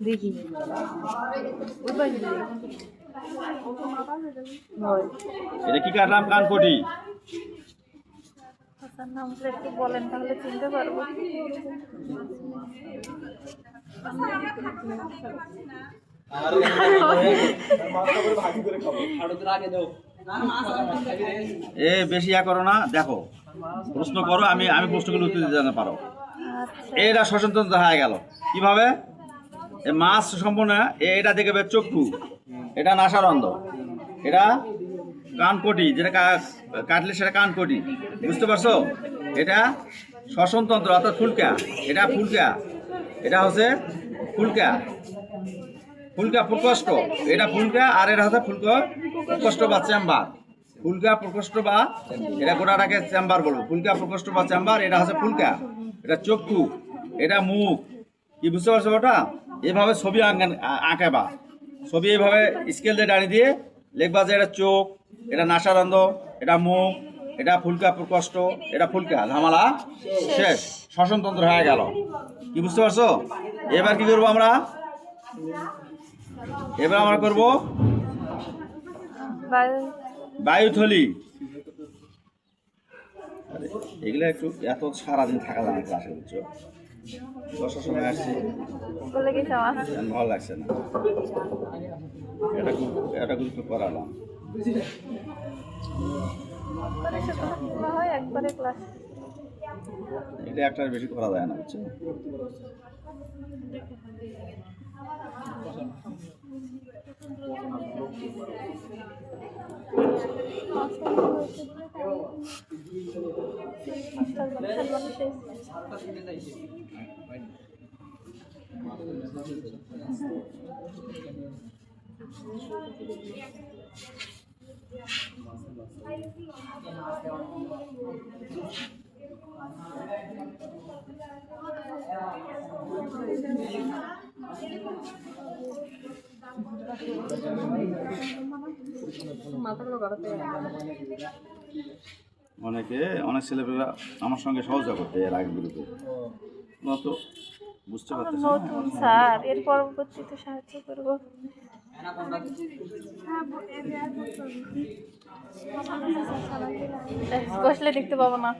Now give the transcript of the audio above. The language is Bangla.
দেখি এটা কি কাটলাম? কানকটি। নামটা একটু বলেন তাহলে চিনতে পারবো। এ বেশি ইয়া করো না, দেখো প্রশ্ন করো, আমি আমি প্রশ্নগুলো উত্তর দিতে না পারো। এটা শ্বসনতন্ত্র হয়ে গেল কিভাবে? মাছ সম্পূর্ণ এটা দেখবে চক্ষু, এটা নাসারন্ধ্র, এটা কানকটি, যেটা কাটলে সেটা কানকটি, বুঝতে পারছো? এটা শ্বসনতন্ত্র অর্থাৎ ফুলকা, এটা ফুলকা, এটা হচ্ছে ফুলকা, ফুলকা প্রকোষ্ঠ, এটা ফুলকা, আর এটা হচ্ছে প্রকোষ্ঠ বা চেম্বার। ফুলকা প্রকোষ্ঠ বা এটা গোটাটাকে চেম্বার বলবো, ফুলকা প্রকোষ্ঠ বা চেম্বার, এটা হচ্ছে ফুলকা, এটা চক্ষু, এটা মুখ। কি বুঝতে পারছো? ওটা এভাবে ছবি আঁকাবা, ছবি এইভাবে স্কেল দিয়ে দাঁড়িয়ে দিয়ে লিখবা যে এটা চোখ, এটা নাসারন্ধ্র, এটা মুখ, এটা ফুলকা প্রকোষ্ঠ, এটা ফুলকা, ঝামেলা শেষ, শ্বসনতন্ত্র হয়ে গেল। কি বুঝতে পারছো? এবার কি করবো আমরা? এবার আমরা করব বায়ুথলি। এগুলো একটু এত সারাদিন থাকা যায় না ক্লাসে, বুঝছো? 10টার সময় আসছি, ভালো লাগছে না। এটা কিন্তু করালাম। এটা একটার বেশি করা যায় না, বুঝছো? অনেক ছেলেপেলেরা আমার সঙ্গে সহযোগিতা করতে এর আগে গ্রুপে, তো বুঝতে পারতেছি নতুন স্যার, এর পরবর্তীতে সাহায্য করবো। বসলে দেখতে পাবো না।